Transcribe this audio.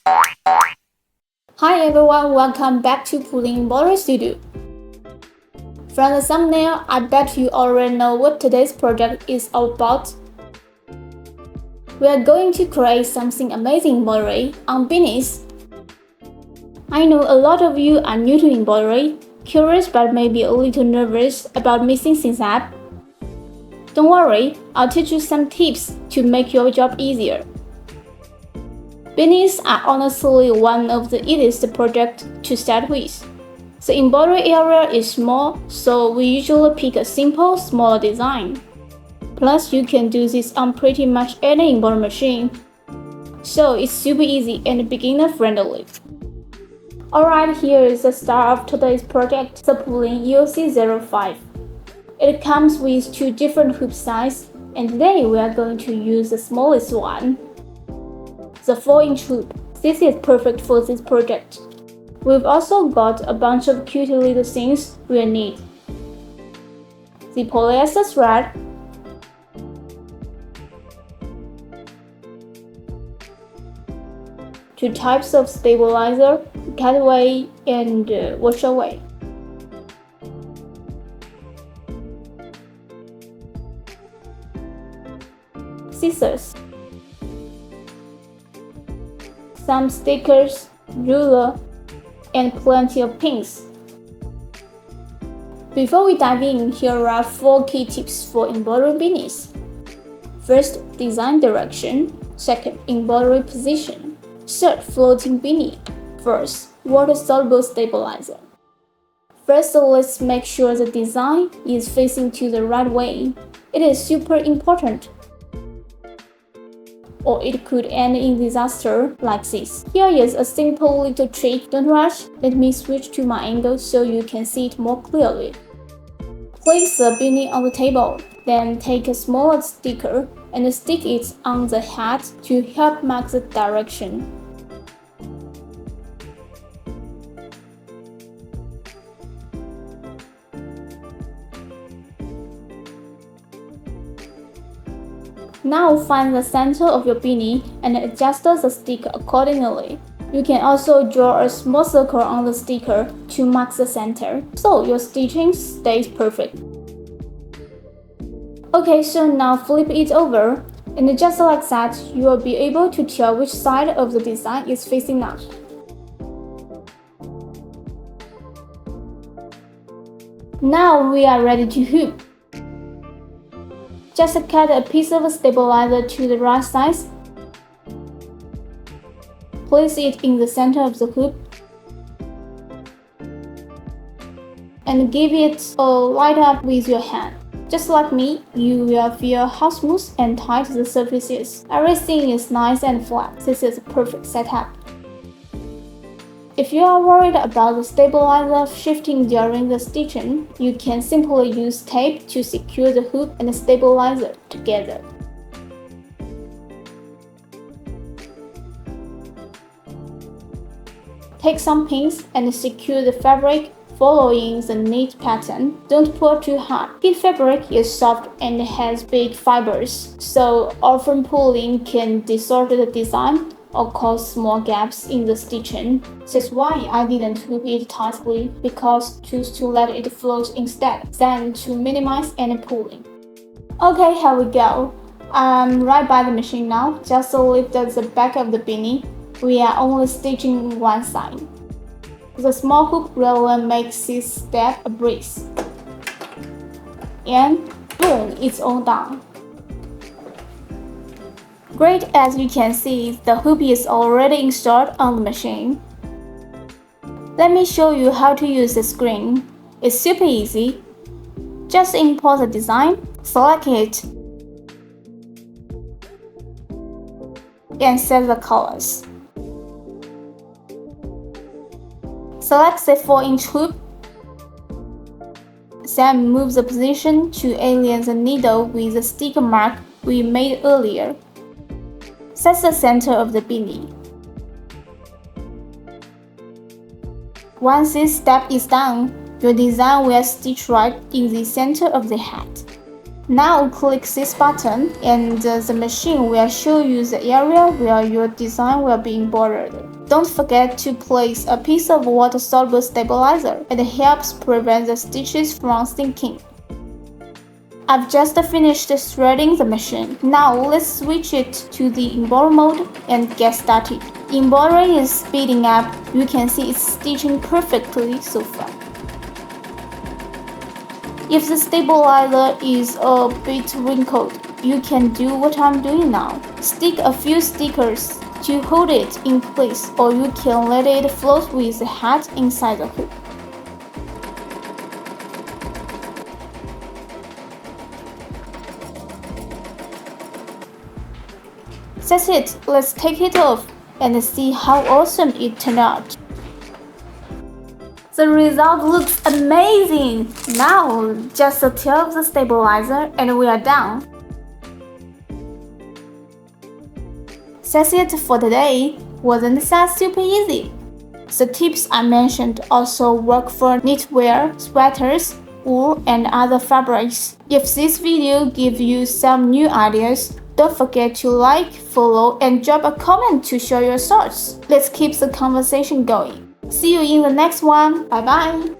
Hi everyone, welcome back to PooLin Embroidery Studio. From the thumbnail, I bet you already know what today's project is all about. We are going to create something amazing embroidery on beanies. I know a lot of you are new to embroidery, curious but maybe a little nervous about mixing things up. Don't worry, I'll teach you some tips to make your job easier. Beanies are honestly one of the easiest projects to start with. The embroidery area is small, so we usually pick a simple, smaller design. Plus, you can do this on pretty much any embroidery machine, so it's super easy and beginner-friendly. Alright, here is the start of today's project, the PooLin UC05. It comes with two different hoop sizes, and today we are going to use the smallest one, the 4-inch hoop. This is perfect for this project. We've also got a bunch of cute little things we'll need. The polyester thread, two types of stabilizer, cutaway and washaway. Scissors, some stickers, ruler, and plenty of pins. Before we dive in, here are 4 key tips for embroidery beanies. First, design direction. Second, embroidery position. Third, floating beanie. Fourth, water-soluble stabilizer. First, let's make sure the design is facing to the right way. It is super important, or it could end in disaster like this. Here is a simple little trick. Don't rush. Let me switch to my angle so you can see it more clearly. Place the beanie on the table, then take a smaller sticker and stick it on the hat to help mark the direction. Now find the center of your beanie and adjust the sticker accordingly. You can also draw a small circle on the sticker to mark the center, so your stitching stays perfect. Okay, so now flip it over, and just like that, you will be able to tell which side of the design is facing up. Now we are ready to hoop. Just cut a piece of stabilizer to the right size. Place it in the center of the hoop and give it a light up with your hand. Just like me, you will feel how smooth and tight the surface is. Everything is nice and flat. This is a perfect setup. If you are worried about the stabilizer shifting during the stitching, you can simply use tape to secure the hoop and the stabilizer together. Take some pins and secure the fabric following the knit pattern. Don't pull too hard. Knit fabric is soft and has big fibers, so often pulling can distort the design or cause small gaps in the stitching. That's why I didn't hoop it tightly, because choose to let it float instead, then to minimize any pulling. Okay, here we go. I'm right by the machine now. Just lift the back of the beanie. We are only stitching one side. The small hook roller makes this step a breeze. And boom, it's all done. Great, as you can see, the hoop is already installed on the machine. Let me show you how to use the Ccreen. It's super easy. Just import the design, select it, and set the colors. Select the 4-inch hoop, then move the position to align the needle with the sticker mark we made earlier. Set the center of the beanie. Once this step is done, your design will stitch right in the center of the hat. Now click this button and the machine will show you the area where your design will be embroidered. Don't forget to place a piece of water-soluble stabilizer. It helps prevent the stitches from sinking. I've just finished threading the machine. Now let's switch it to the embroidery mode and get started. Embroidery is speeding up. You can see it's stitching perfectly so far. If the stabilizer is a bit wrinkled, you can do what I'm doing now. Stick a few stickers to hold it in place, or you can let it float with the head inside the hook. That's it, let's take it off and see how awesome it turned out. The result looks amazing! Now, just a tail of the stabilizer and we are done. That's it for today. Wasn't that super easy? The tips I mentioned also work for knitwear, sweaters, wool, and other fabrics. If this video gives you some new ideas, don't forget to like, follow, and drop a comment to share your thoughts. Let's keep the conversation going. See you in the next one. Bye bye.